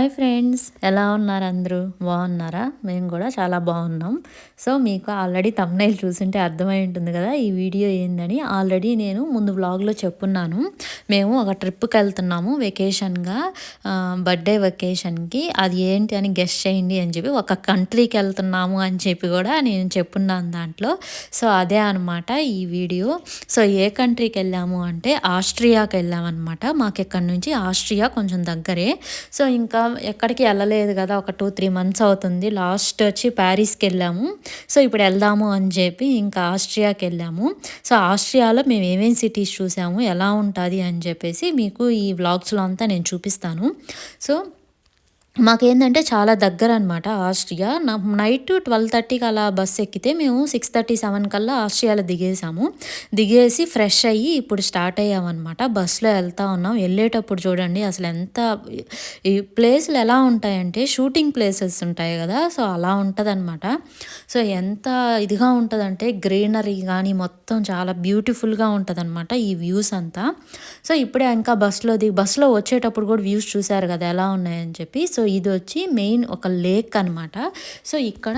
Hi friends, ఎలా ఉన్నారు అందరూ? బాగున్నారా? మేము కూడా చాలా బాగున్నాం. సో, మీకు ఆల్రెడీ థంబ్‌నెయిల్ చూసుంటే అర్థమై ఉంటుంది కదా! ఈ వీడియో ఏందని. ఆల్రెడీ నేను ముందు వ్లాగ్‌లో చెప్పున్నాను. మేము ఒక ట్రిప్‌కెళ్తున్నాము వెకేషన్‌గా, బర్త్‌డే వెకేషన్‌కి. అది ఏంటి అని గెస్ చేయండి అని చెప్పి, ఒక కంట్రీకెళ్తున్నాము అని చెప్పి కూడా నేను చెప్పున్నాను దాంట్లో. సో, అదే అనమాట ఈ వీడియో. సో, ఏ కంట్రీకెళ్ళాము అంటే ఆస్ట్రియాకెళ్ళామనమాట. మాకిక్కడి నుంచి ఆస్ట్రియా కొంచెం దగ్గరే. సో, ఇంకా ఎక్కడికి ఎళ్ళలేదు గదా! ఒక 2, 3 మంత్స్ అవుతుంది. లాస్ట్ వచ్చి ప్యారిస్‌కెళ్ళాము. సో, ఇప్పుడు ఎళ్దాము అని జెప్పి ఇంకా ఆస్ట్రియాకెళ్ళాము. సో, ఆస్ట్రియాలో మేము ఏమేం సిటీస్ చూసాము, ఎలా ఉంటాది అని జెప్పేసి మీకు ఈ వ్లాగ్స్‌లో అంతా నేను చూపిస్తాను. సో, మాకేందంటే చాలా దగ్గరనమాట ఆస్ట్రియా. నైట్ 12:30కి అలా బస్ ఎక్కితే మేము 6:30, 7 కల్లా ఆస్ట్రియాలో దిగేసాము. దిగేసి ఫ్రెష్ అయ్యి ఇప్పుడు స్టార్ట్ అయ్యామనమాట. బస్‌లో ఎళ్తా ఉన్నాం. ఎళ్ళేటప్పుడు చూడండి అసలు ఎంత ఈ ప్లేసులు ఎలా ఉంటాయంటే షూటింగ్ ప్లేసెస్ ఉంటాయి గదా! సో, అలా ఉంటదనమాట. సో, ఎంత ఇదిగా ఉంటదంటే గ్రీనరీ గానీ మొత్తం చాలా బ్యూటిఫుల్‌గా ఉంటదనమాట ఈ వ్యూస్ అంతా. సో, ఇప్పుడే ఇంకా బస్‌లో వచ్చేటప్పుడు కూడా వ్యూస్ చూసారు గదా! ఎలా ఉన్నాయని చెప్పి. సో, ఇదొచ్చి మెయిన్ ఒక లేక్ అనమాట. సో, ఇక్కడ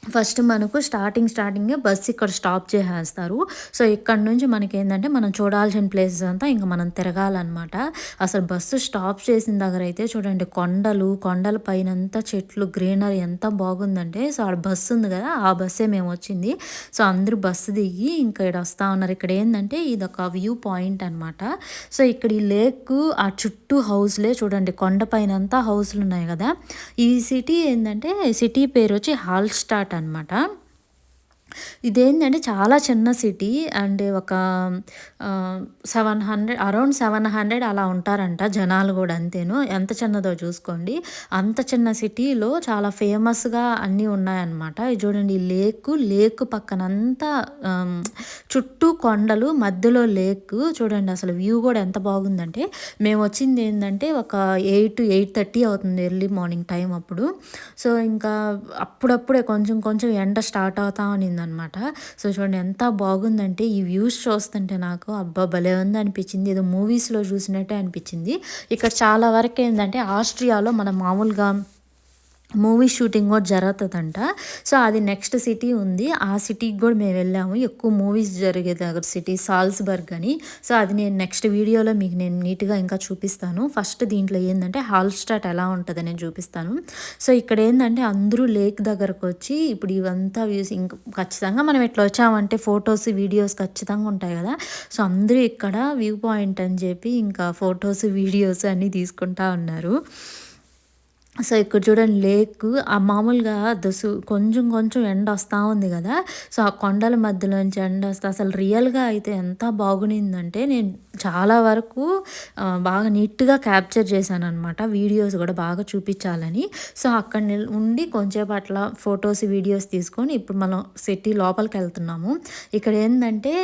ఫస్ట్ మనకు స్టార్టింగే బస్ ఇక్కడ స్టాప్ చేసేస్తారు. సో, ఇక్కడి నుంచి మనకేందంటే మనం చూడాల్సిన ప్లేసెస్ అంతా ఇంక మనం తిరగాలనమాట. అసలు బస్సు స్టాప్ చేసిన దగ్గరైతే చూడండి కొండల పైనంతా చెట్లు గ్రీనరీ ఎంత బాగుందంటే, సో, ఆడ బస్సు ఉంది గదా! ఆ బస్సే మేమొచ్చింది. సో, అందరూ బస్సు దిగి ఇంకా ఈడొస్తా ఉన్నారు. ఇక్కడేందంటే ఇదొక వ్యూ పాయింట్ అనమాట. సో, ఇక్కడ ఈ లేకు ఆ చుట్టూ హౌస్‌లే చూడండి కొండ పైనంతా హౌస్‌లున్నాయి గదా! ఈ సిటీ ఏందంటే సిటీ పేరొచ్చి హాల్‌స్టాట్ అనమాట. ఇదేంటంటే చాలా చిన్న సిటీ. అండ్ ఒక 700 అరౌండ్ 700 అలా ఉంటారంట జనాలు గూడా అంతేను. ఎంత చిన్నదో చూసుకోండి. అంత చిన్న సిటీలో చాలా ఫేమస్‌గా అన్నీ ఉన్నాయన్నమాట. ఇది చూడండి ఈ లేక్ పక్కనంతా చుట్టూ కొండలు, మధ్యలో లేక్ చూడండి అసలు వ్యూ గూడా ఎంత బాగుందంటే, మేమొచ్చిందేందంటే ఒక 8:30 అవుతుంది ఎర్లీ మార్నింగ్ టైం అప్పుడు. సో, ఇంకా అప్పుడప్పుడే కొంచెం కొంచెం ఎండ స్టార్ట్ అవుతా ఉన్నిందనమాట. సో, చూడండి ఎంత బాగుందంటే ఈ వ్యూస్ చూస్తుంటే నాకు అబ్బా! భలే ఉందనిపించింది. ఏదో మూవీస్‌లో చూసినట్టే అనిపించింది. ఇక్కడ చాలా వరకేందంటే ఆస్ట్రియాలో మనం మామూలుగా మూవీ షూటింగ్ గూడా జరుగుతదంట. సో, అది నెక్స్ట్ సిటీ ఉంది. ఆ సిటీకి గూడా మేమెళ్ళాము. ఎక్కువ మూవీస్ జరిగే దగ్గర సిటీ సాల్స్‌బర్గ్ అని. సో, అది నేను నెక్స్ట్ వీడియోలో మీకు నేను నీట్‌గా ఇంకా చూపిస్తాను. ఫస్ట్ దీంట్లో ఏందంటే హాల్‌స్టాట్ ఎలా ఉంటదని చూపిస్తాను. సో, ఇక్కడేందంటే అందరూ లేక్ దగ్గరకొచ్చి ఇప్పుడు ఇవంతా వ్యూస్ ఇంక ఖచ్చితంగా మనం ఇట్లా వచ్చామంటే ఫోటోస్, వీడియోస్ ఖచ్చితంగా ఉంటాయి గదా! సో, అందరూ ఇక్కడ వ్యూ పాయింట్ అని జెప్పి ఇంకా ఫోటోస్, వీడియోస్ అన్నీ తీసుకుంటా ఉన్నారు. సో, ఇక్కడ చూడండి మామూలుగా కొంచెం కొంచెం ఎండొస్తా ఉంది గదా! సో, ఆ కొండల మధ్యలోంచి ఎండొస్తే అసలు రియల్‌గా అయితే ఎంత బాగునిందంటే నేను చాలా వరకు బాగా నీట్‌గా క్యాప్చర్ చేశాననమాట. వీడియోస్ గూడా బాగా చూపిచ్చాలని. సో, అక్కడ ఉండి కొంచేపు అట్లా ఫోటోస్, వీడియోస్ తీసుకొని ఇప్పుడు మనం సిటీ లోపలికెళ్తున్నాము. ఇక్కడేందంటే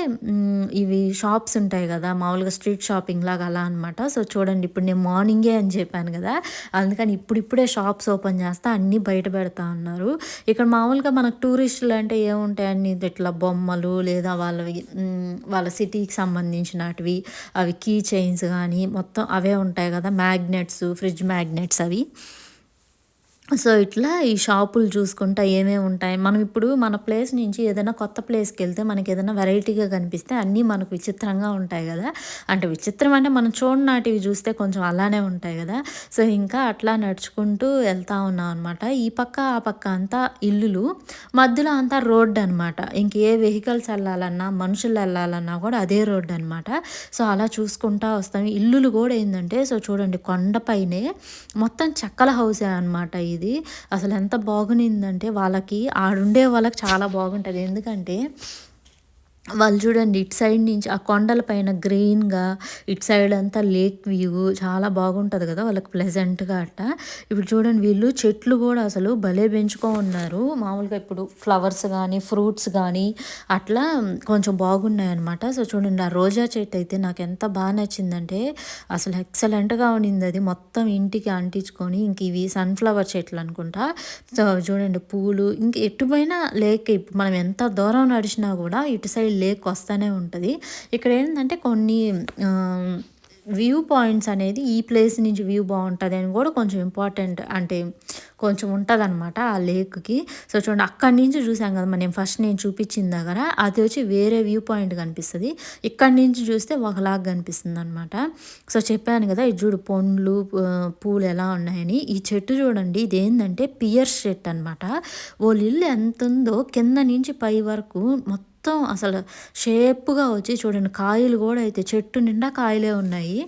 ఇవి షాప్స్ ఉంటాయి గదా! మామూలుగా స్ట్రీట్ షాపింగ్ లాగా అలా అనమాట. సో, చూడండి ఇప్పుడు నేను మార్నింగే అని చెప్పాను గదా! అందుకని ఇప్పుడిప్పుడే షాప్స్ ఓపెన్ చేస్తా అన్నీ బయట పెడతా ఉన్నారు. ఇక్కడ మామూలుగా మనకు టూరిస్టులంటే ఏముంటాయండి ఇట్లా బొమ్మలు లేదా వాళ్ళ సిటీకి సంబంధించినటివి, అవి కీ చైన్స్ గానీ మొత్తం అవే ఉంటాయి గదా! మ్యాగ్నెట్స్, ఫ్రిడ్జ్ మ్యాగ్నెట్స్ అవి. సో, ఇట్లా ఈ షాపులు చూసుకుంటా ఏమేముంటాయి. మనం ఇప్పుడు మన ప్లేస్ నుంచి ఏదైనా కొత్త ప్లేస్‌కెళ్తే మనకేదైనా వెరైటీగా కనిపిస్తే అన్నీ మనకు విచిత్రంగా ఉంటాయి గదా! అంటే విచిత్రం అంటే మనం చూడనాటివి చూస్తే కొంచెం అలానే ఉంటాయి గదా! సో, ఇంకా అట్లా నడుచుకుంటూ ఎళ్తా ఉన్నామనమాట. ఈ పక్క, ఆ పక్క అంతా ఇల్లులు. మధ్యలో అంతా రోడ్డనమాట. ఇంక ఏ వెహికల్స్ ఎళ్ళాలన్నా, మనుషులెళ్ళాలన్నా గూడా అదే రోడ్డనమాట. సో, అలా చూసుకుంటా వస్తాం. ఇల్లులు గూడా ఏందంటే సో, చూడండి కొండపైనే మొత్తం చెక్కల హౌసే అనమాట ఇది. అసలెంత బాగునిందంటే వాళ్ళకి ఆడుండే వాళ్ళకి చాలా బాగుంటది. ఎందుకంటే వాళ్ళు చూడండి ఇటు సైడ్ నుంచి ఆ కొండల పైన గ్రీన్‌గా, ఇటు సైడ్ అంతా లేక్ వ్యూ చాలా బాగుంటది గదా! వాళ్ళకి ప్లెజెంట్‌గా అట్టా. ఇప్పుడు చూడండి వీళ్ళు చెట్లు గూడా అసలు భలే పెంచుకోనున్నారు. మామూలుగా ఇప్పుడు ఫ్లవర్స్ గానీ, ఫ్రూట్స్ గానీ అట్లా కొంచెం బాగున్నాయన్నమాట. సో, చూడండి ఆ రోజా చెట్టయితే నాకెంత నచ్చిందంటే అసలు ఎక్సలెంట్‌గా ఉన్నిందది. మొత్తం ఇంటికి అంటించుకొని ఇంక ఇవి సన్‌ఫ్లవర్ చెట్లనుకుంటా. సో, చూడండి పూలు ఇంక ఎటు పోయినా లేకే. ఇప్పుడు మనం ఎంత దూరం నడిచినా గూడా ఇటు సైడ్ లేక్ వస్తానే ఉంటది. ఇక్కడేందంటే కొన్ని ఆహ్, వ్యూ పాయింట్స్ అనేది ఈ ప్లేస్ నుంచి వ్యూ బావుంటది అని గూడా కొంచెం ఇంపార్టెంట్ అంటే కొంచెం ఉంటదనమాట ఆ లేక్‌కి. సో, చూడండి అక్కడి నుంచి చూసాం గదా! నేను చూపిచ్చిన దగ్గర అది వచ్చి వేరే వ్యూ పాయింట్ కనిపిస్తది. ఇక్కడి నుంచి చూస్తే ఒకలాగా కనిపిస్తుందనమాట. సో, చెప్పాను గదా! ఇది చూడు పండ్లు, పూలు ఎలా ఉన్నాయని. ఈ చెట్టు చూడండి ఇదేందంటే పియర్స్ చెట్టు అనమాట. ఓళ్ళ ఇల్లు ఎంతుందో కింద నుంచి పై వరకు మొత్తం అసలు షేప్‌గా వచ్చి చూడండి కాయలు గూడా అయితే చెట్టు నిండా కాయలే ఉన్నాయి.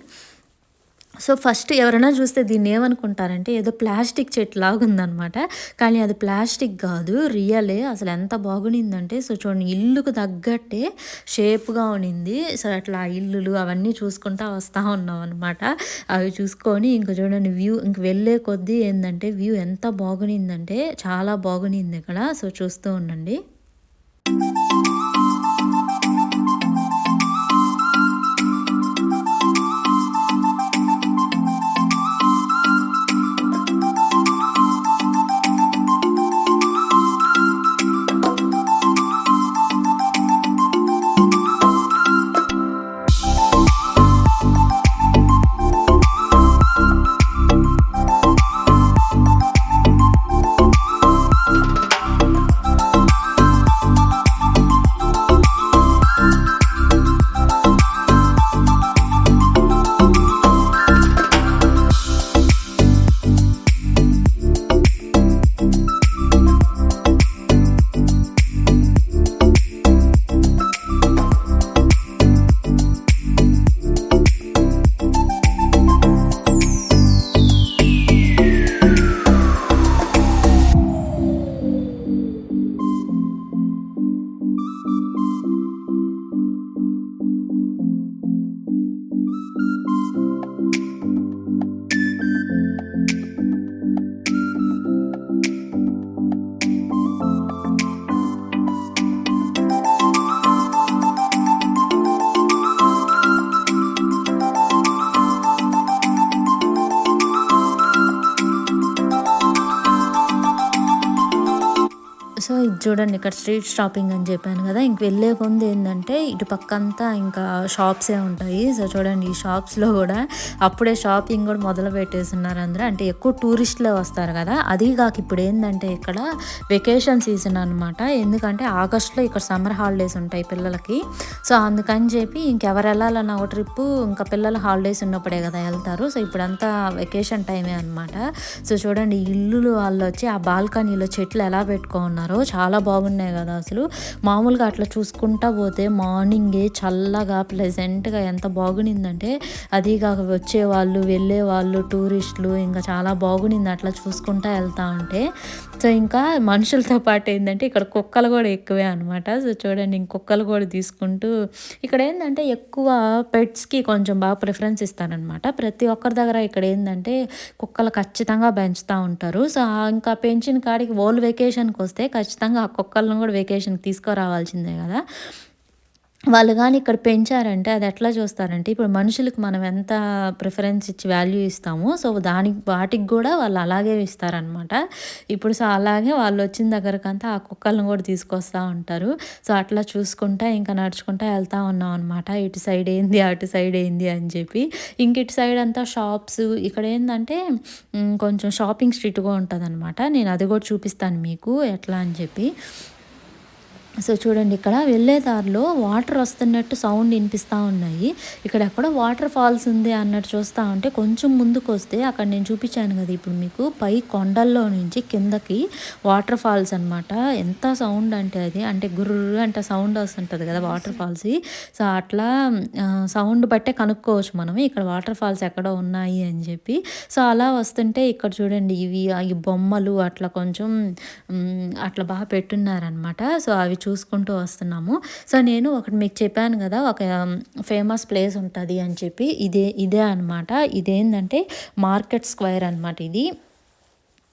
సో, ఫస్ట్ ఎవరైనా చూస్తే దీన్నేమనుకుంటారంటే ఏదో ప్లాస్టిక్ చెట్టులాగుందనమాట. కానీ అది ప్లాస్టిక్ గాదు. రియలే అసలెంత బాగునిందంటే సో, చూడండి ఇల్లుకు తగ్గట్టే షేప్‌గా ఉనింది. సో, అట్లా ఆ ఇల్లులు అవన్నీ చూసుకుంటా వస్తా ఉన్నామనమాట. అవి చూసుకొని ఇంక చూడండి వ్యూ ఇంక వెళ్ళే కొద్దీ ఏందంటే వ్యూ ఎంత బాగునిందంటే చాలా బాగునిందిక్కడ. సో, చూస్తూ ఉండండి. సో, ఇది చూడండి ఇక్కడ స్ట్రీట్ షాపింగ్ అని చెప్పాను కదా! ఇంక వెళ్ళే కొంది ఏందంటే ఇటు పక్కంతా ఇంకా షాప్సే ఉంటాయి. సో, చూడండి ఈ షాప్స్‌లో గూడా అప్పుడే షాపింగ్ గూడా మొదలు పెట్టేసున్నారు అందరూ. అంటే ఎక్కువ టూరిస్టులే వస్తారు కదా! అదీ గాక ఇప్పుడేందంటే ఇక్కడ వెకేషన్ సీజన్ అనమాట. ఎందుకంటే ఆగస్ట్‌లో ఇక్కడ సమ్మర్ హాలిడేస్ ఉంటాయి పిల్లలకి. సో, అందుకని చెప్పి ఇంకెవరెళ్ళాలన్నా ఒక ట్రిప్పు ఇంకా పిల్లల హాలిడేస్ ఉన్నప్పుడే కదా ఎళ్తారు. సో, ఇప్పుడంతా వెకేషన్ టైమే అనమాట. సో, చూడండి ఇల్లులు వాళ్ళొచ్చి ఆ బాల్కనీలో చెట్లు ఎలా పెట్టుకోనున్నారో చాలా బాగున్నాయి గదా అసలు. మామూలుగా అట్లా చూసుకుంటా పోతే మార్నింగే చల్లగా, ప్లెజెంట్‌గా ఎంత బాగునిందంటే అదీ గాక వచ్చేవాళ్ళు, వెళ్ళేవాళ్ళు, టూరిస్టులు ఇంకా చాలా బాగునింది అట్లా చూసుకుంటా ఎళ్తా ఉంటే. సో, ఇంకా మనుషులతో పాటు ఏందంటే ఇక్కడ కుక్కలు గూడా ఎక్కువే అనమాట. సో, చూడండి కుక్కలు గూడా తీసుకుంటూ ఇక్కడేందంటే ఎక్కువ పెట్స్‌కి కొంచెం బాగా ప్రిఫరెన్స్ ఇస్తారనమాట. ప్రతి ఒక్కరి దగ్గర ఇక్కడేందంటే కుక్కలు ఖచ్చితంగా పెంచుతా ఉంటారు. సో, ఇంకా పెంచిన కాడికి వోళ్ళు వెకేషన్‌కొస్తే ఖచ్చితంగా ఆ కుక్కలను గూడా వెకేషన్‌కి తీసుకురావాల్సిందే గదా! వాళ్ళు గాని ఇక్కడ పెంచారంటే అది ఎట్లా చూస్తారంటే, ఇప్పుడు మనుషులకి మనం ఎంత ప్రిఫరెన్స్ ఇచ్చి వాల్యూ ఇస్తామో, సో, వాటికి గూడా వాళ్ళు అలాగే ఇస్తారనమాట. ఇప్పుడు సో, అలాగే వాళ్ళొచ్చిన దగ్గరకంతా ఆ కుక్కలను గూడా తీసుకొస్తా ఉంటారు. సో, అట్లా చూసుకుంటా ఇంకా నడుచుకుంటా ఎళ్తా ఉన్నామనమాట. ఇటు సైడ్ ఏంది, అటు సైడ్ ఏంది అని చెప్పి. ఇంక ఇటు సైడ్ అంతా షాప్స్ ఇక్కడేందంటే కొంచెం షాపింగ్ స్ట్రీట్ గూడా ఉంటదనమాట. నేను అది గూడా చూపిస్తాను మీకు ఎట్లా అని చెప్పి. సో, చూడండి ఇక్కడ వెళ్ళే దారిలో వాటర్ వస్తున్నట్టు సౌండ్ ఇనిపిస్తా ఉన్నాయి. ఇక్కడెక్కడో వాటర్ ఫాల్స్ ఉంది అన్నట్టు చూస్తా ఉంటే కొంచెం ముందుకొస్తే అక్కడ నేను చూపించాను కదా ఇప్పుడు మీకు పై కొండల్లో నుంచి కిందకి వాటర్ ఫాల్స్ అనమాట. ఎంత సౌండ్ అంటే అది అంటే గుర్రు అంటే సౌండ్ వస్తుంటది కదా వాటర్ ఫాల్స్‌యి. సో, అట్లా సౌండ్ బట్టే కనుక్కోవచ్చు మనం ఇక్కడ వాటర్ ఫాల్స్ ఎక్కడో ఉన్నాయి అని చెప్పి. సో, అలా వస్తుంటే ఇక్కడ చూడండి ఈ బొమ్మలు అట్లా కొంచెం అట్లా పెట్టున్నారనమాట. సో, అవి చూసుకుంటూ వస్తున్నాము. సో, నేను ఒకటి మీకు చెప్పాను గదా! ఒక ఫేమస్ ప్లేస్ ఉంటది అని చెప్పి. ఇదే అనమాట. ఇదేందంటే మార్కెట్ స్క్వేర్ అనమాట ఇది.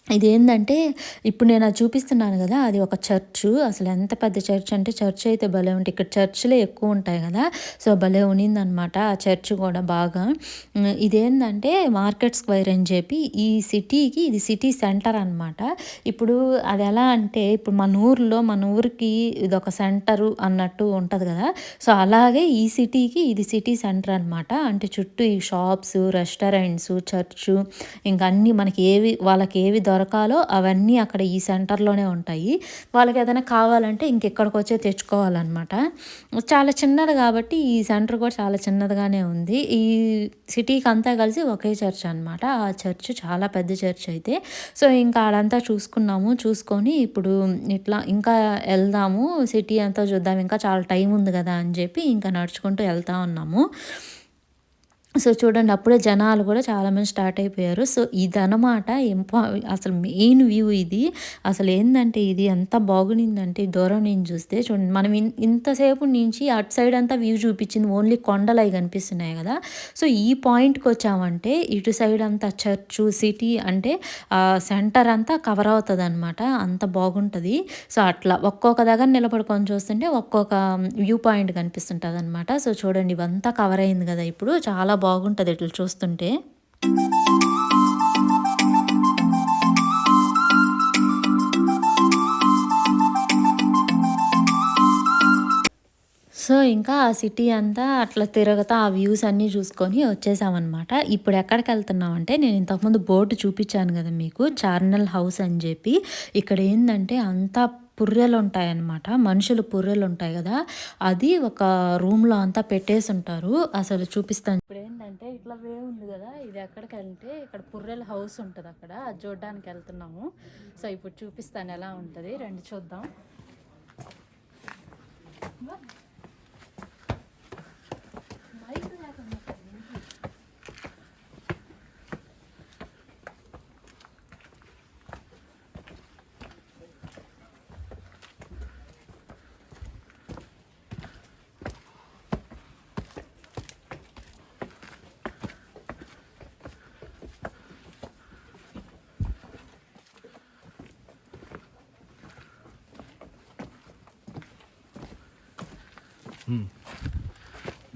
ఇదేందంటే, ఇప్పుడు నేనది చూపిస్తున్నాను గదా! అది ఒక చర్చు. అసలెంత పెద్ద చర్చ్ అంటే, చర్చ్ అయితే భలే ఉంటాయి. ఇక్కడ చర్చ్‌లే ఎక్కువుంటాయి గదా! సో, భలే ఉన్నిందనమాట ఆ చర్చ్ గూడా బాగా. ఇదేందంటే, మార్కెట్ స్క్వేర్ అని జెప్పి ఈ సిటీకి ఇది సిటీ సెంటర్ అనమాట. ఇప్పుడు అదెలా అంటే, ఇప్పుడు మన ఊరికి ఇదొక సెంటరు అన్నట్టు ఉంటది గదా! సో, అలాగే ఈ సిటీకి ఇది సిటీ సెంటర్ అనమాట. అంటే చుట్టూ ఈ షాప్సు, రెస్టారెంట్సు, చర్చు ఇంక అన్నీ వాళ్ళకేవి దొరకాలో అవన్నీ అక్కడ ఈ సెంటర్‌లోనే ఉంటాయి. వాళ్ళకేదైనా కావాలంటే ఇంకిక్కడికొచ్చే తెచ్చుకోవాలనమాట. చాలా చిన్నది గాబట్టి ఈ సెంటర్ కూడా చాలా చిన్నదిగానే ఉంది. ఈ సిటీకంతా కలిసి ఒకే చర్చ్ అనమాట. ఆ చర్చ్ చాలా పెద్ద చర్చ్ అయితే. సో, ఇంకా ఆడంతా చూసుకున్నాము. చూసుకొని ఇప్పుడు ఇట్లా ఇంకా ఎళ్దాము సిటీ అంతా చూద్దాం. ఇంకా చాలా టైం ఉంది గదా! అని జెప్పి ఇంకా నడుచుకుంటూ ఎళ్తా ఉన్నాము. సో, చూడండి అప్పుడే జనాలు గూడా చాలామంది స్టార్ట్ అయిపోయారు. సో, ఇదనమాట అసలు మెయిన్ వ్యూ ఇది. అసలేందంటే ఇది ఎంత బాగునిందంటే దూరం నుంచి చూస్తే చూడండి మనం ఇంతసేపు నుంచి అటు సైడ్ అంతా వ్యూ చూపిచ్చింది. ఓన్లీ కొండలయి కనిపిస్తున్నాయి గదా! సో, ఈ పాయింట్‌కొచ్చామంటే ఇటు సైడ్ అంతా చర్చు, సిటీ అంటే సెంటర్ అంతా కవర్ అవుతదనమాట. అంత బాగుంటది. సో, అట్లా ఒక్కొక్క దగ్గర నిలబడుకొని చూస్తుంటే ఒక్కొక్క వ్యూ పాయింట్ కనిపిస్తుంటదనమాట. సో, చూడండి ఇవంతా కవర్ అయింది గదా! ఇప్పుడు చాలా బాగుంటది ఇట్లా చూస్తుంటే. సో, ఇంకా ఆ సిటీ అంతా అట్లా తిరుగుతా ఆ వ్యూస్ అన్నీ చూసుకొని వచ్చేసామనమాట. ఇప్పుడు ఎక్కడికెళ్తున్నామంటే నేను ఇంతకుముందు బోర్డ్ చూపిచ్చాను గదా మీకు చార్నల్ హౌస్ అని జెప్పి. ఇక్కడేందంటే అంతా పుర్రెలుంటాయనమాట. మనుషులు పుర్రెలుంటాయి గదా! అది ఒక రూమ్‌లో అంతా పెట్టేసుంటారు. అసలు చూపిస్తాను. ఇప్పుడేందంటే ఇట్లా వే ఉంది గదా! ఇది ఎక్కడికంటే ఇక్కడ పుర్రెల హౌస్ ఉంటదక్కడ. అది చూడ్డానికెళ్తున్నాము. సో, ఇప్పుడు చూపిస్తాను ఎలా ఉంటది. రండి చూద్దాం.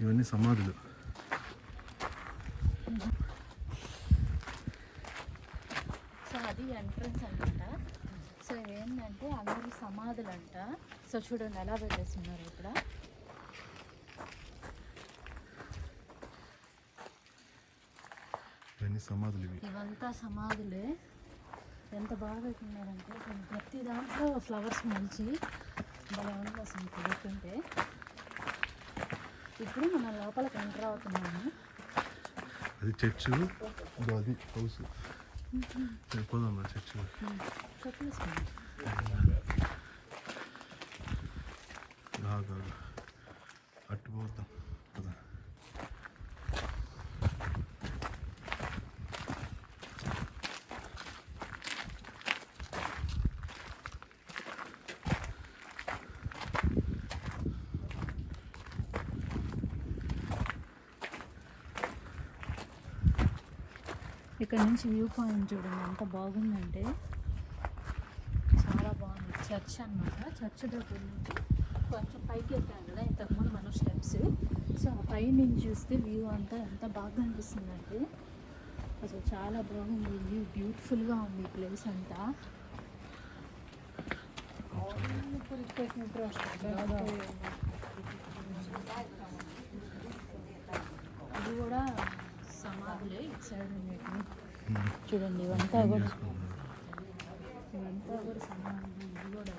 ఇవన్నీ సమాధులు. సో, అది ఎంట్రన్స్ అనమాట. సో, ఇవేంటంటే అందరూ సమాధులంట. సో, చూడండి ఎలా పెట్టేస్తున్నారు ఇక్కడ. ఇవన్నీ సమాధులు. ఇవంతా సమాధులే. ఎంత బాగా పెట్టినారంటే ప్రతి దాంట్లో ఫ్లవర్స్ మంచి భలే ఉంది అసలు చూస్తుంటే. ఇప్పుడు మనం లోపలికి ఎంటర్ అవుతున్నాము. అది చర్చు, అది హౌస్. పోదాం చర్చ్. అట్టు పోతాం కదా. ఇక్కడ నుంచి వ్యూ పాయింట్ చూడండి ఎంత బాగుందంటే చాలా బాగుంది. చర్చ్ అనమాట. చర్చ్ దగ్గర నుంచి కొంచెం పైకి ఎక్కాం కదా ఇంతకుముందు మనం స్టెప్స్. సో ఆ పై నుంచి చూస్తే వ్యూ అంతా ఎంత బాగా అనిపిస్తుందంటే అసలు చాలా బాగుంది. వ్యూ బ్యూటిఫుల్గా ఉంది ఈ ప్లేస్ అంతా. ఇది కూడా సమాధులే ఇటు సైడ్ ఉండేవి. చూడండి ఇవంతా కూడా సమాధులు. ఇది కూడా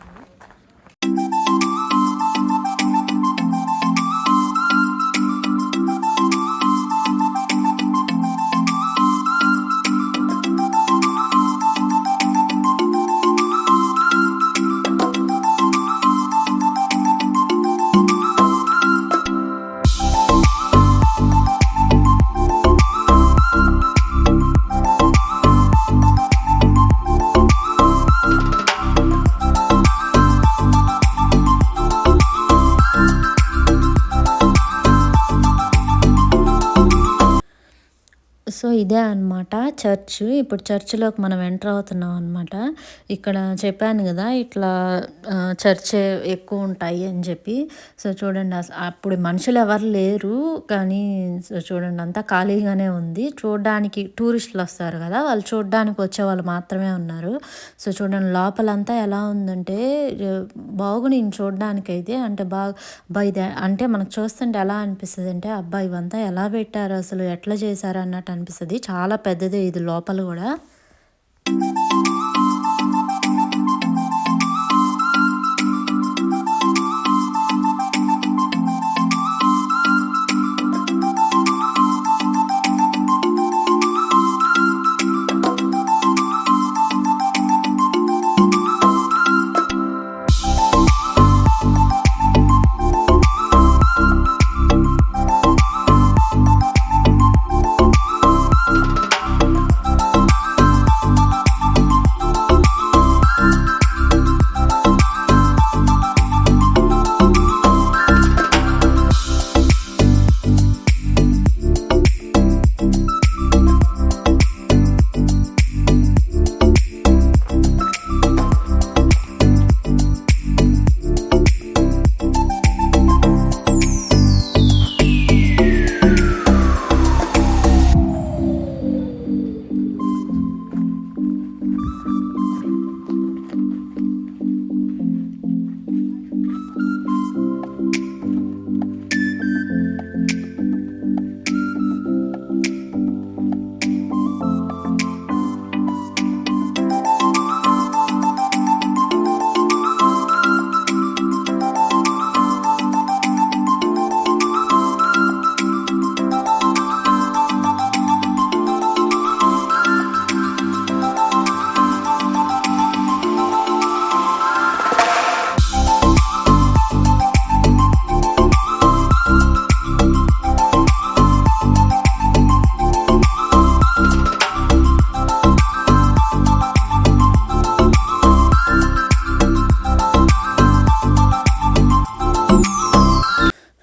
ఇదే అనమాట చర్చ్. ఇప్పుడు చర్చ్‌లోకి మనం ఎంటర్ అవుతున్నాం అనమాట. ఇక్కడ చెప్పాను గదా! ఇట్లా చర్చ్ ఎక్కువుంటాయి అని జెప్పి. సో, చూడండి అప్పుడు మనుషులెవరు లేరు. కానీ సో, చూడండి అంతా ఖాళీగానే ఉంది. చూడ్డానికి టూరిస్టులొస్తారు గదా! వాళ్ళు చూడ్డానికి వచ్చేవాళ్ళు మాత్రమే ఉన్నారు. సో, చూడండి లోపలంతా ఎలా ఉందంటే బాగునింది చూడ్డానికైతే. అంటే అబ్బా! ఇది అంటే మనకు చూస్తుంటే ఎలా అనిపిస్తదంటే, అబ్బా! ఇవంతా ఎలా పెట్టారు అసలు ఎట్లా చేశారు అన్నట్టు అనిపిస్తది. చాలా పెద్దదే ఇది లోపల గూడా.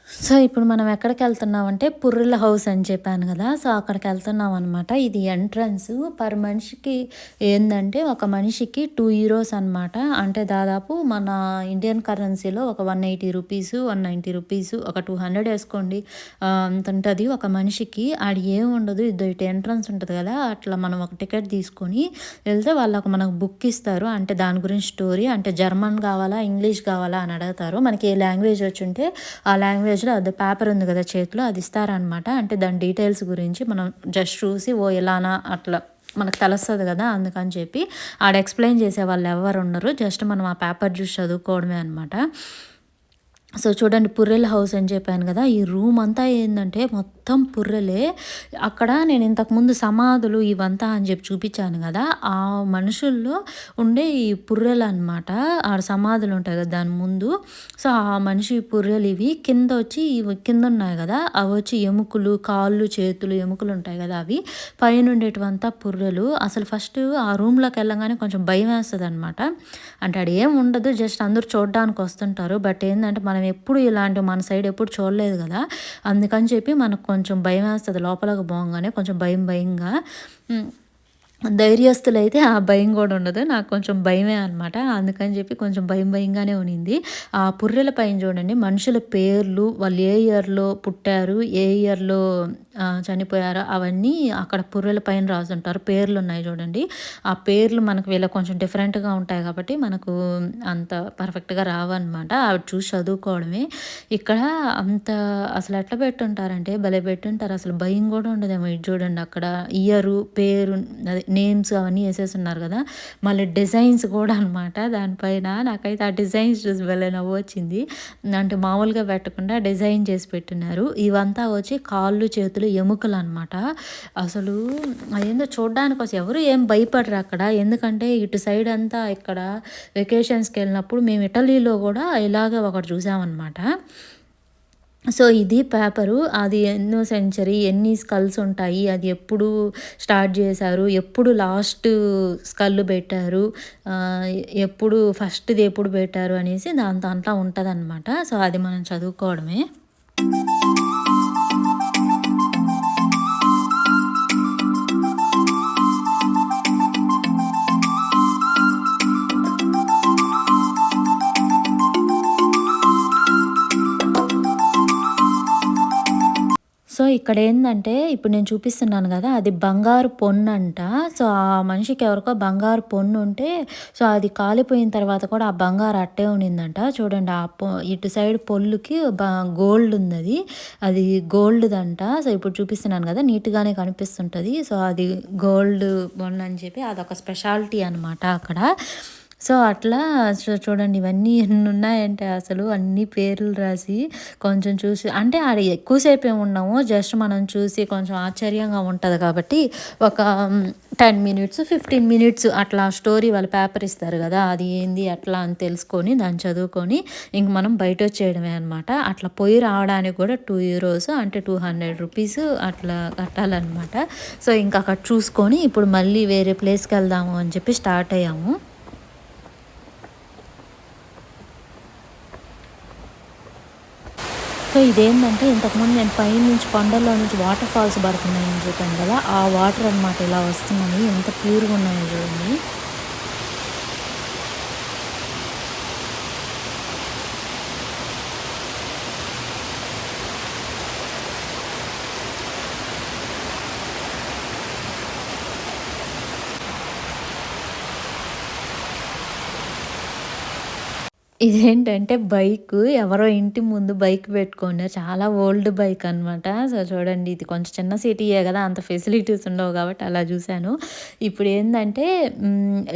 సో, ఇప్పుడు మనం ఎక్కడికెళ్తున్నామంటే పుర్రెల హౌస్ అని చెప్పాను గదా! సో, అక్కడికెళ్తున్నామనమాట. ఇది ఎంట్రన్స్ పర్ మనిషికి ఏందంటే, ఒక మనిషికి €2 అనమాట. అంటే దాదాపు మన ఇండియన్ కరెన్సీలో ఒక రూ. 180, రూ. 190 ఒక 200 ఏసుకోండి. అంతుంటది ఒక మనిషికి. ఆడ ఏముండదు. ఇటు ఎంట్రన్స్ ఉంటది గదా! అట్లా మనం ఒక టికెట్ తీసుకొని వెళ్తే వాళ్ళొక మనకు బుక్ ఇస్తారు. అంటే దాని గురించి స్టోరీ అంటే జర్మన్ గావాలా, ఇంగ్లీష్ గావాలా అని అడగతారు. మనకి ఏ లాంగ్వేజ్ వచ్చుంటే ఆ లాంగ్వేజ్‌లో అది పేపర్ ఉంది గదా చేతిలో అది ఇస్తారనమాట. అంటే దాని డీటెయిల్స్ గురించి మనం జస్ట్ చూసి ఇలానా అట్లా మనకు తెలుస్తది గదా! అందుకని చెప్పి ఆడ ఎక్స్‌ప్లెయిన్ చేసేవాళ్ళు ఎవ్వరు ఉండరు. జస్ట్ మనం ఆ పేపర్ చూసి చదువుకోవడమే అనమాట. సో, చూడండి పుర్రెల హౌస్ అని చెప్పాను గదా! ఈ రూమ్ అంతా ఏందంటే మొత్తం పుర్రెలే. అక్కడ నేను ఇంతకుముందు సమాధులు ఇవంతా అని చెప్పి చూపించాను గదా! ఆ మనుషుల్లో ఉండే ఈ పుర్రెలనమాట. ఆడ సమాధులు ఉంటాయి గదా! దాని ముందు. సో, ఆ మనిషి పుర్రెలు ఇవి. కిందొచ్చి ఇవి కిందున్నాయి గదా! అవొచ్చి ఎముకలు, కాళ్ళు, చేతులు ఎముకలు ఉంటాయి గదా! అవి. పైనుండేటివంతా పుర్రెలు. అసలు ఫస్ట్ ఆ రూమ్‌లోకెళ్ళంగానే కొంచెం భయమేస్తదనమాట. అంటే ఆడ ఏం ఉండదు. జస్ట్ అందరూ చూడ్డానికి వస్తుంటారు. బట్ ఏందంటే మనం ఎప్పుడు ఇలాంటివి మన సైడ్ ఎప్పుడు చూడలేదు గదా! అందుకని చెప్పి మనకు కొంచెం భయమేస్తది. లోపలికి పోంగానే కొంచెం భయంగా. హ్మ్. ధైర్యస్తులైతే ఆ భయం గూడా ఉండదు. నాకు కొంచెం భయమే అనమాట. అందుకని చెప్పి కొంచెం భయంగానే ఉన్నింది. ఆ పుర్రెల పైన చూడండి మనుషుల పేర్లు, వాళ్ళు ఏ ఇయర్‌లో పుట్టారు, ఏ ఇయర్‌లో చనిపోయారో అవన్నీ అక్కడ పుర్రెల పైన రాసుంటారు. పేర్లున్నాయి చూడండి. ఆ పేర్లు మనకు వీళ్ళకి కొంచెం డిఫరెంట్‌గా ఉంటాయి కాబట్టి మనకు అంత పర్ఫెక్ట్‌గా రావన్నమాట. అవి చూసి చదువుకోవడమే. ఇక్కడ అంత అసలు ఎట్లా పెట్టుంటారంటే భలే పెట్టుంటారు. అసలు భయం గూడా ఉండదేమో. ఇది చూడండి అక్కడ ఇయరు, పేరు అదే నేమ్స్ అవన్నీ ఏసేసున్నారు గదా! మళ్ళీ డిజైన్స్ గూడా అనమాట దానిపైన. నాకైతే ఆ డిజైన్స్ చూసి భలే నవ్వొచ్చింది. అంటే మామూలుగా పెట్టకుండా డిజైన్ చేసి పెట్టున్నారు. ఇవంతా వచ్చి కాళ్ళు, చేతులు ఎముకలనమాట. అసలు అదేందో చూడ్డానికసలు ఎవరు ఏం భయపడరు అక్కడ. ఎందుకంటే ఇటు సైడ్ అంతా ఇక్కడ వెకేషన్స్‌కెళ్ళినప్పుడు మేము ఇటలీలో గూడా ఇలాగే ఒకటి చూసామనమాట. సో, ఇది పేపరు. అది ఎన్నో సెంచరీ, ఎన్ని స్కల్స్ ఉంటాయి, అది ఎప్పుడు స్టార్ట్ చేశారు, ఎప్పుడు లాస్ట్ స్కల్ పెట్టారు, ఆహ్, ఎప్పుడు ఫస్ట్‌ది ఎప్పుడు పెట్టారు అనేసి దాంట్లో ఉంటదనమాట. సో, అది మనం చదువుకోవడమే. ఇక్కడేందంటే, ఇప్పుడు నేను చూపిస్తున్నాను గదా! అది బంగారు పొన్నంట. సో, ఆ మనిషికి ఎవరికో బంగారు పొన్నుంటే, సో, అది కాలిపోయిన తర్వాత కూడా ఆ బంగారు అట్టే ఉండిందంట. చూడండి ఇటు సైడ్ పొల్లుకి గోల్డుందది. అది గోల్డ్‌దంట. సో, ఇప్పుడు చూపిస్తున్నాను గదా! నీట్‌గానే కనిపిస్తుంటది. సో, అది గోల్డ్ పొన్నని చెప్పి అదొక స్పెషాలిటీ అనమాట అక్కడ. సో, అట్లా చూడండి ఇవన్నీ ఎన్నున్నాయంటే అసలు అన్ని పేర్లు రాసి కొంచెం చూసి అంటే ఆడ ఎక్కువ సేపేమి ఉండము. జస్ట్ మనం చూసి కొంచెం ఆశ్చర్యంగా ఉంటది కాబట్టి ఒక 10 మినిట్స్, 15 మినిట్స్ అట్లా స్టోరీ వాళ్ళు పేపర్ ఇస్తారు గదా! అది ఏంది ఎట్లా అని తెలుసుకొని దాన్ని చదువుకొని ఇంక మనం బయటొచ్చేయడమే అనమాట. అట్లా పోయి రావడానికి కూడా €2 అంటే ₹200 అట్లా కట్టాలనమాట. సో, ఇంక అక్కడ చూసుకొని ఇప్పుడు మళ్ళీ వేరే ప్లేస్‌కెళ్దాము అని చెప్పి స్టార్ట్ అయ్యాము. సో, ఇదేంటంటే ఇంతకుముందు నేను పైనుంచి కొండల్లో నుంచి వాటర్ ఫాల్స్ పడుతున్నాయని చెప్పాను కదా! ఆ వాటర్ అనమాట ఇలా వస్తున్నాయి. ఎంత ప్యూర్‌గా ఉన్నాయో చూడండి. ఇదేంటంటే బైకు ఎవరో ఇంటి ముందు బైక్ పెట్టుకున్నారు. చాలా ఓల్డ్ బైక్ అనమాట. సో, చూడండి ఇది కొంచెం చిన్న సిటీయే గదా! అంత ఫెసిలిటీస్ ఉండవు కాబట్టి అలా జూసాను. ఇప్పుడేందంటే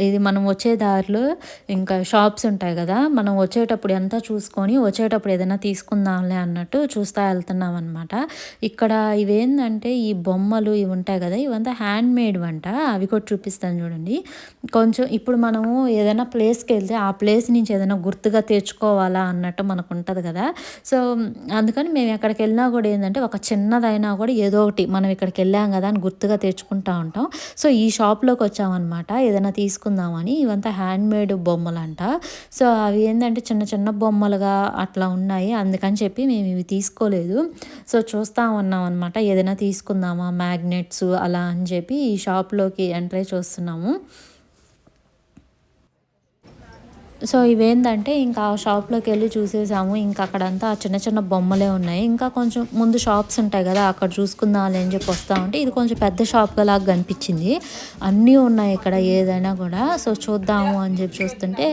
ఇది మనం వచ్చే దారిలో ఇంకా షాప్స్ ఉంటాయి గదా! మనం వచ్చేటప్పుడు అంతా చూసుకొని వచ్చేటప్పుడు ఏదైనా తీసుకుందాంలే అన్నట్టు చూస్తా ఎళ్తున్నామనమాట. ఇక్కడ ఇవేందంటే ఈ బొమ్మలు ఇవి ఉంటాయి గదా! ఇవంతా హ్యాండ్‌మేడ్‌వంట. అవి కూడా చూపిస్తాను చూడండి. కొంచెం ఇప్పుడు మనము ఏదైనా ప్లేస్‌కెళ్తే ఆ ప్లేస్ నుంచి ఏదైనా గుర్తుగా తెచ్చుకోవాలా అన్నట్టు మనకుంటది గదా! సో, అందుకని మేము ఎక్కడికెళ్ళినా గూడా ఏందంటే ఒక చిన్నదైనా గూడా ఏదో ఒకటి మనం ఇక్కడికెళ్ళాం గదా! అని గుర్తుగా తెచ్చుకుంటా ఉంటాం. సో, ఈ షాప్‌లోకొచ్చామనమాట ఏదైనా తీసుకుందామని. ఇవంతా హ్యాండ్‌మేడ్ బొమ్మలంట. సో, అవి ఏందంటే చిన్న చిన్న బొమ్మలుగా అట్లా ఉన్నాయి. అందుకని చెప్పి మేము ఇవి తీసుకోలేదు. సో, చూస్తా ఉన్నామనమాట ఏదైనా తీసుకుందామా మ్యాగ్నెట్స్ అలా అని చెప్పి ఈ షాప్‌లోకి ఎంటర్ అయ్యి చూస్తున్నాము. సో, ఇవేందంటే ఇంకా ఆ షాప్‌లోకెళ్ళి చూసేసాము. ఇంకా అక్కడంతా చిన్న చిన్న బొమ్మలే ఉన్నాయి. ఇంకా కొంచెం ముందు షాప్స్ ఉంటాయి గదా! అక్కడ చూసుకుందాంలే అని చెప్పి వస్తా ఉంటే ఇది కొంచెం పెద్ద షాప్‌లాగా కనిపించింది. అన్నీ ఉన్నాయి ఇక్కడ ఏదైనా గూడా. సో, చూద్దాము అని చెప్పి చూస్తుంటే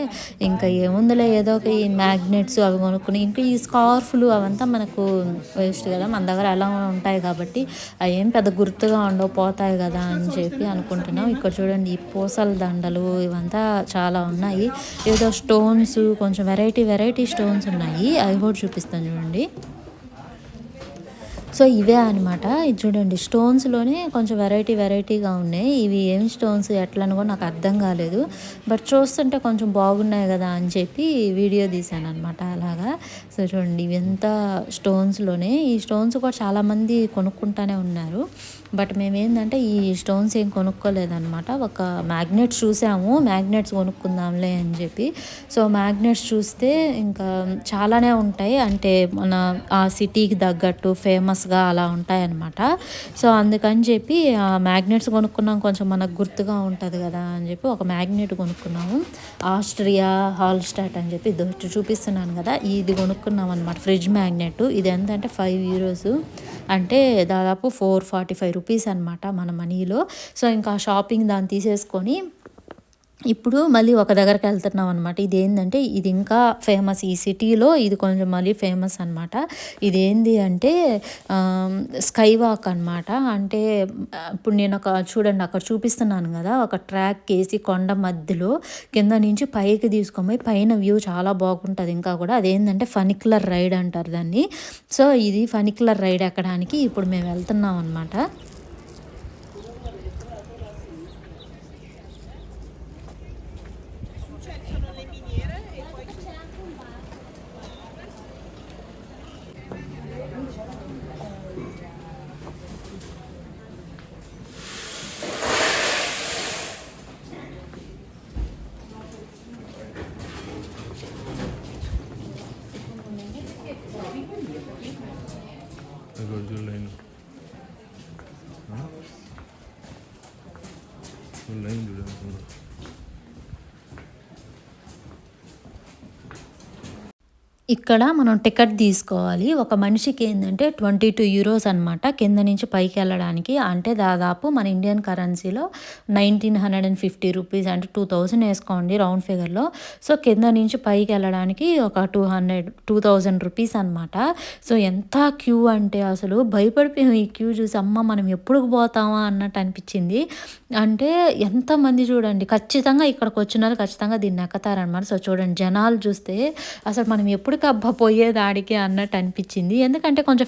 ఇంకా ఏముందిలే ఏదో ఒక ఈ మ్యాగ్నెట్స్ అవి కొనుక్కొని ఇంకా ఈ స్కార్ఫ్‌లు అవంతా మనకు వేస్ట్ గదా! మన దగ్గర ఎలా ఉంటాయి కాబట్టి అయేం పెద్ద గుర్తుగా ఉండవు పోతాయి గదా! అని చెప్పి అనుకుంటున్నాం. ఇక్కడ చూడండి ఈ పూసల దండలు ఇవంతా చాలా ఉన్నాయి. ఏదో స్టోన్స్ కొంచెం వెరైటీ స్టోన్స్ ఉన్నాయి. అవి కూడా చూపిస్తాను చూడండి. సో, ఇవే అనమాట. ఇది చూడండి స్టోన్స్‌లోనే కొంచెం వెరైటీగా ఉన్నాయి. ఇవి ఏం స్టోన్స్ ఎట్లని కూడా నాకు అర్థం కాలేదు. బట్ చూస్తుంటే కొంచెం బాగున్నాయి గదా! అని చెప్పి వీడియో తీశాననమాట అలాగా. సో, చూడండి ఇవంతా స్టోన్స్‌లోనే. ఈ స్టోన్స్ కూడా చాలామంది కొనుక్కుంటానే ఉన్నారు. బట్ మేమేందంటే ఈ స్టోన్స్ ఏం కొనుక్కోలేదనమాట. ఒక మ్యాగ్నెట్స్ చూసాము. మ్యాగ్నెట్స్ కొనుక్కుందాంలే అని చెప్పి. సో, మ్యాగ్నెట్స్ చూస్తే ఇంకా చాలానే ఉంటాయి. అంటే మన ఆ సిటీకి తగ్గట్టు ఫేమస్‌గా అలా ఉంటాయన్నమాట. సో, అందుకని చెప్పి ఆ మ్యాగ్నెట్స్ కొనుక్కున్నాం. కొంచెం మనకు గుర్తుగా ఉంటది గదా! అని చెప్పి ఒక మ్యాగ్నెట్ కొనుక్కున్నాము. ఆస్ట్రియా హాల్‌స్టాట్ అని చెప్పి ఇదో చూపిస్తున్నాను గదా! ఇది కొనుక్కున్నాం అనమాట. Fridge magnet. ఇది ఎంతంటే €5 అంటే దాదాపు ₹445 అనమాట మన మనీలో. సో, ఇంకా షాపింగ్ దాన్ని తీసేసుకొని ఇప్పుడు మళ్ళీ ఒక దగ్గరికెళ్తున్నాం అనమాట. ఇదేందంటే ఇది ఇంకా ఫేమస్ ఈ సిటీలో ఇది కొంచెం మళ్ళీ ఫేమస్ అనమాట. ఇదేంది అంటే స్కై వాక్ అనమాట. అంటే ఇప్పుడు నేను చూడండి అక్కడ చూపిస్తున్నాను గదా! ఒక ట్రాక్కేసి కొండ మధ్యలో కింద నుంచి పైకి తీసుకొని పైన వ్యూ చాలా బాగుంటది ఇంకా గూడా. అదేందంటే ఫనిక్యులర్ రైడ్ అంటారు దాన్ని. సో, ఇది ఫనిక్యులర్ రైడ్ ఎక్కడానికి ఇప్పుడు మేము వెళ్తున్నాం అనమాట. లైన్ లైన్ చూడండి. ఇక్కడ మనం టికెట్ తీసుకోవాలి. ఒక మనిషికి ఏందంటే 22 యూరోస్ అనమాట. కింద నుంచి పైకెళ్ళడానికి. అంటే దాదాపు మన ఇండియన్ కరెన్సీలో 1950 రూపీస్ అంటే 2000 ఏసుకోండి రౌండ్ ఫిగర్‌లో. సో, కింద నుంచి పైకెళ్ళడానికి ఒక 2000 రూపీస్ అనమాట. సో, ఎంత క్యూ అంటే అసలు భయపడిపోయాం ఈ క్యూ చూసి. అమ్మ! మనం ఎప్పుడుకి పోతామా అన్నట్టు అనిపిచ్చింది. అంటే ఎంతమంది చూడండి. ఖచ్చితంగా ఇక్కడికొచ్చినోళ్ళు ఖచ్చితంగా దీన్ని ఎక్కుతారనమాట. సో, చూడండి జనాలు చూస్తే అసలు మనం ఎప్పటికబ్బా పోయేదాడికి అన్నట్టు అనిపించింది. ఎందుకంటే కొంచెం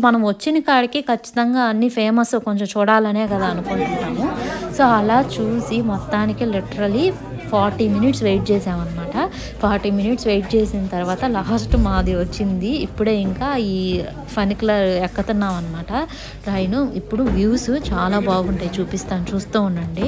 మనం వచ్చిన కాడికి ఖచ్చితంగా అన్నీ ఫేమస్ కొంచెం చూడాలనే కదా అనుకుంటున్నాము. సో, అలా చూసి మొత్తానికి లిటరలీ 40 మినిట్స్ వెయిట్ చేసామన్నమాట. 40 మినిట్స్ వెయిట్ చేసిన తర్వాత లాస్ట్ మాది వచ్చింది. ఇప్పుడే ఇంకా ఈ ఫనిక్యులర్ ఎక్కుతున్నాం అనమాట ట్రైను. ఇప్పుడు వ్యూస్ చాలా బాగుంటాయి చూపిస్తాను చూస్తూ ఉండండి.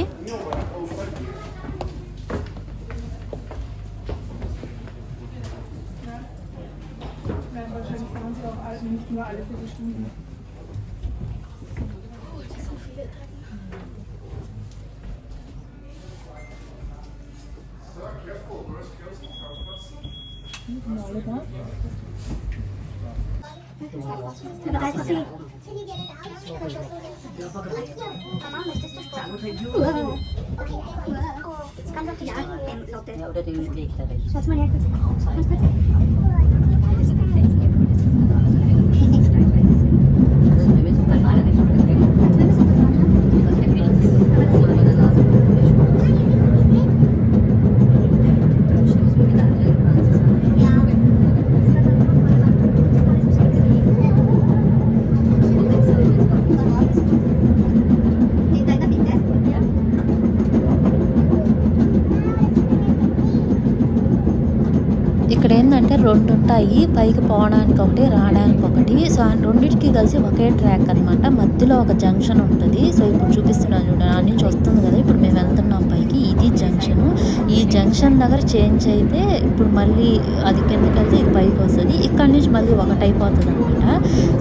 ఇక్కడేందంటే 2 ఉంటాయి. పైకి పోవడానికి ఒకటి, రావడానికి ఒకటి. సో, రెండిటికి కలిసి ఒకే ట్రాక్ అనమాట. మధ్యలో ఒక జంక్షన్ ఉంటది. సో, ఇప్పుడు చూపిస్తున్నాను చూడండి. ఆడ నుంచి వస్తుంది కదా! ఇప్పుడు మేము వెళ్తున్నాం పైకి. ఇది జంక్షను. ఈ జంక్షన్ దగ్గర చేంజ్ అయితే ఇప్పుడు మళ్ళీ అది కిందకెళ్తే ఇది పైకొస్తది. ఇక్కడి నుంచి మళ్ళీ ఒకటైపోతదనమాట.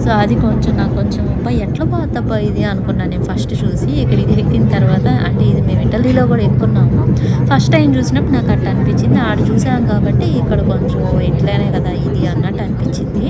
సో, అది కొంచెం నాకు కొంచెం అబ్బా! ఎట్లా పోద్దబ్బా ఇది అనుకున్నాను నేను ఫస్ట్ చూసి. ఇక్కడికి ఎక్కిన తర్వాత అంటే ఇది మేము ఇటలీలో కూడా ఎక్కున్నాము. ఫస్ట్ టైం చూసినప్పుడు నాకు అట్ట అనిపించింది. ఆడ చూసాం కాబట్టి ఇక్కడ కొంచెం ఇట్లనే కదా ఇది అన్నట్టు అనిపించింది.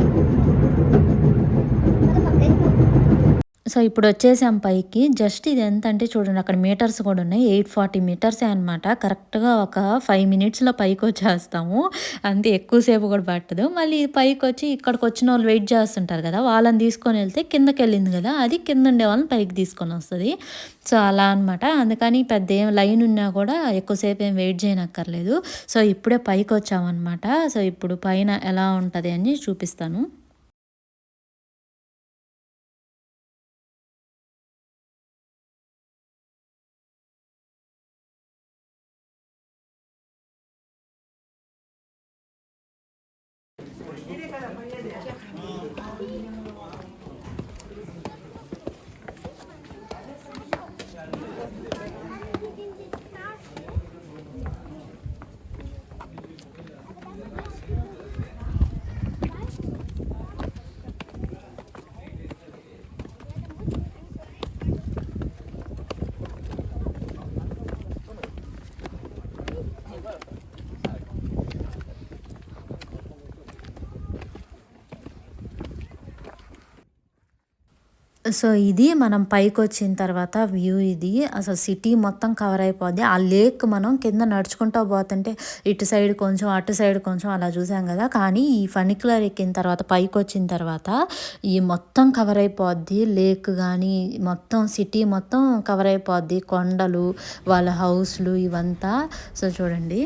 సో, ఇప్పుడు వచ్చేసాం పైకి. జస్ట్ ఇది ఎంతంటే చూడండి అక్కడ మీటర్స్ కూడా ఉన్నాయి. 840 మీటర్సే అనమాట. కరెక్ట్‌గా ఒక 5 మినిట్స్‌లో పైకొచ్చేస్తాము. అంతే ఎక్కువసేపు కూడా పట్టదు. మళ్ళీ పైకొచ్చి ఇక్కడికొచ్చినోళ్ళు వెయిట్ చేస్తుంటారు కదా! వాళ్ళని తీసుకొని వెళ్తే కిందకెళ్ళింది కదా! అది కిందుండే వాళ్ళని పైకి తీసుకొనొస్తది. సో, అలా అనమాట. అందుకని పెద్ద ఏం లైన్ ఉన్నా కూడా ఎక్కువసేపు ఏం వెయిట్ చేయనక్కర్లేదు. సో, ఇప్పుడే పైకొచ్చామనమాట. సో, ఇప్పుడు పైన ఎలా ఉంటది అని చూపిస్తాను. సో, ఇది మనం పైకొచ్చిన తర్వాత వ్యూ ఇది. అసలు సిటీ మొత్తం కవర్ అయిపోద్ది. ఆ లేక్ మనం కింద నడుచుకుంటా పోతుంటే ఇటు సైడ్ కొంచెం, అటు సైడ్ కొంచెం అలా చూసాం కదా! కానీ ఈ ఫనిక్యులర్ ఎక్కిన తర్వాత పైకొచ్చిన తర్వాత ఈ మొత్తం కవర్ అయిపోద్ది. లేక్ గానీ మొత్తం సిటీ మొత్తం కవర్ అయిపోద్ది. కొండలు, వాళ్ళ హౌస్‌లు ఇవంతా. సో, చూడండి.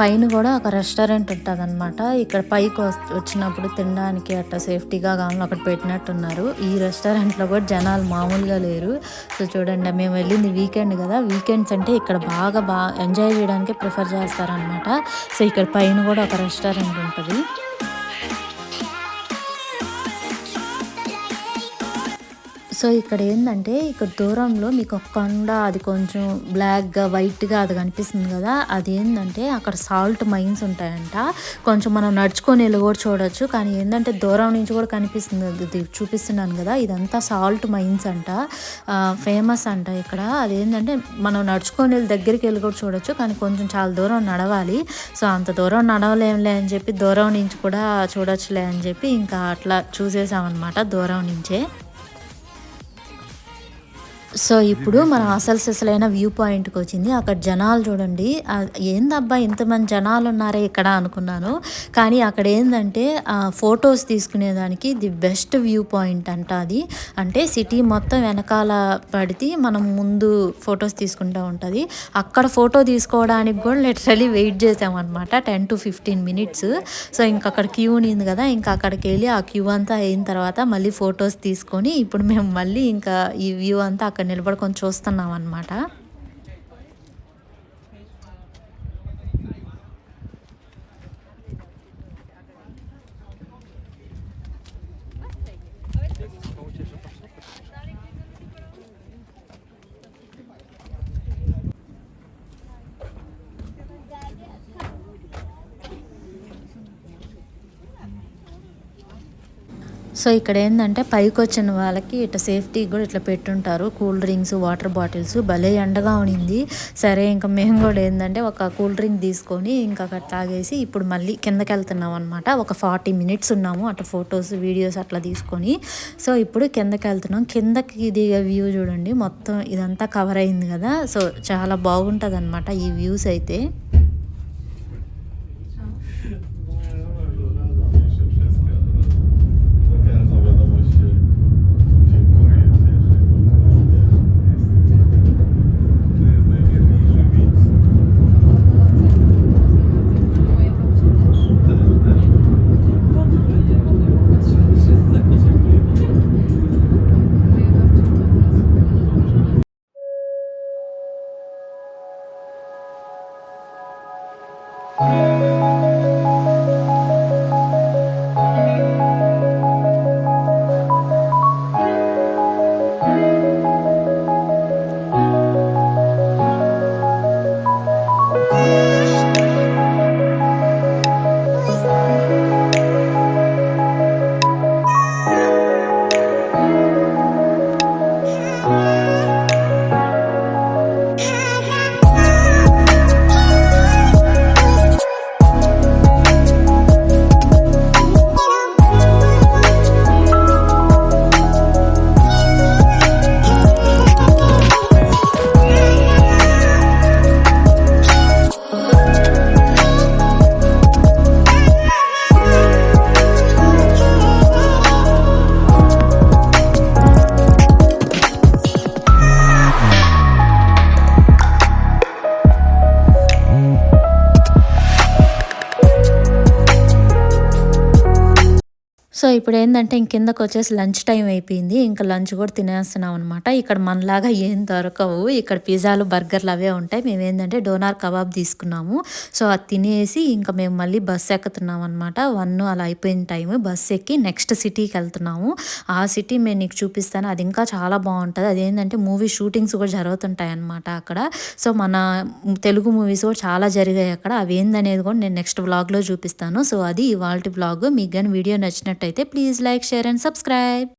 పైన కూడా ఒక రెస్టారెంట్ ఉంటదనమాట. ఇక్కడ పైకి వచ్చినప్పుడు తినడానికి అట్లా సేఫ్టీగా కావాలని ఒకటి పెట్టినట్టున్నారు. ఈ రెస్టారెంట్‌లో కూడా జనాలు మామూలుగా లేరు. సో చూడండి మేము వెళ్ళింది వీకెండ్ కదా! వీకెండ్స్ అంటే ఇక్కడ బాగా ఎంజాయ్ చేయడానికే ప్రిఫర్ చేస్తారనమాట. సో ఇక్కడ పైన కూడా ఒక రెస్టారెంట్ ఉంటది. సో ఇక్కడ ఏందంటే ఇక్కడ దూరంలో మీకు ఒక కొండ అది కొంచెం బ్లాక్‌గా, వైట్‌గా అది కనిపిస్తుంది కదా! అదేందంటే అక్కడ సాల్ట్ మైన్స్ ఉంటాయంట. కొంచెం మనం నడుచుకొని ఎళ్లి కూడా చూడొచ్చు. కానీ ఏందంటే దూరం నుంచి కూడా కనిపిస్తుంది. అది చూపిస్తున్నాను కదా! ఇదంతా సాల్ట్ మైన్స్ అంట. ఫేమస్ అంట ఇక్కడ. అదేంటంటే మనం నడుచుకొని ఎళ్లి దగ్గరికి ఎళ్లి కూడా చూడొచ్చు. కానీ కొంచెం చాలా దూరం నడవాలి. సో అంత దూరం నడవలేంలే అని చెప్పి దూరం నుంచి కూడా చూడొచ్చులే అని చెప్పి ఇంకా అట్లా చూసేసామన్నమాట దూరం నుంచే. సో ఇప్పుడు మనం అసలైన వ్యూ పాయింట్‌కి వచ్చింది. అక్కడ జనాలు చూడండి. ఏందబ్బా ఇంతమంది జనాలు ఉన్నారే ఇక్కడ అనుకున్నాను. కానీ అక్కడ ఏందంటే ఫోటోస్ తీసుకునేదానికి ది బెస్ట్ వ్యూ పాయింట్ అంట అది. అంటే సిటీ మొత్తం వెనకాల పడితే మనం ముందు ఫోటోస్ తీసుకుంటా ఉంటది. అక్కడ ఫోటో తీసుకోవడానికి కూడా లిటరల్లీ వెయిట్ చేసామన్నమాట 10-15 మినిట్స్. సో ఇంక అక్కడ క్యూ ఉన్నింది కదా! ఇంకా అక్కడికెళ్ళి ఆ క్యూ అంతా అయిన తర్వాత మళ్ళీ ఫోటోస్ తీసుకొని ఇప్పుడు మేము మళ్ళీ ఇంకా ఈ వ్యూ అంతా అక్కడ నిలబడుకొని చూస్తున్నాం అన్నమాట. సో ఇక్కడ ఏందంటే పైకొచ్చిన వాళ్ళకి ఇట్లా సేఫ్టీ కూడా ఇట్లా పెట్టుంటారు. కూల్ డ్రింక్స్, వాటర్ బాటిల్స్ భలే ఎండగా ఉన్నింది. సరే ఇంకా మేము కూడా ఏందంటే ఒక కూల్ డ్రింక్ తీసుకొని ఇంకా అక్కడ తాగేసి ఇప్పుడు మళ్ళీ కిందకెళ్తున్నాం అనమాట. ఒక 40 మినిట్స్ ఉన్నాము అట్లా ఫొటోస్, వీడియోస్ అట్లా తీసుకొని. సో ఇప్పుడు కిందకెళ్తున్నాం. కిందకి దిగే వ్యూ చూడండి. మొత్తం ఇదంతా కవర్ అయింది కదా! సో చాలా బాగుంటదనమాట ఈ వ్యూస్ అయితే. సో ఇప్పుడేందంటే కిందకొచ్చేసి లంచ్ టైం అయిపోయింది. ఇంకా లంచ్ కూడా తినేస్తున్నాం అనమాట. ఇక్కడ మనలాగా ఏం దొరకవు. ఇక్కడ పిజ్జాలు, బర్గర్‌లు అవే ఉంటాయి. మేమేందంటే డోనార్ కబాబ్ తీసుకున్నాము. సో అది తినేసి ఇంకా మేము మళ్ళీ బస్సు ఎక్కుతున్నాం అనమాట. 1 అలా అయిపోయిన టైము. బస్సు ఎక్కి నెక్స్ట్ సిటీకెళ్తున్నాము. ఆ సిటీ నేను నీకు చూపిస్తాను. అది ఇంకా చాలా బాగుంటది. అదేంటంటే మూవీ షూటింగ్స్ కూడా జరుగుతుంటాయన్నమాట అక్కడ. సో మన తెలుగు మూవీస్ కూడా చాలా జరిగాయి అక్కడ. అవేందనేది కూడా నేను నెక్స్ట్ వ్లాగ్‌లో చూపిస్తాను. సో అది ఇవాల్టి వ్లాగ్. మీకు గాని వీడియో నచ్చినట్టయితే please like, share and subscribe.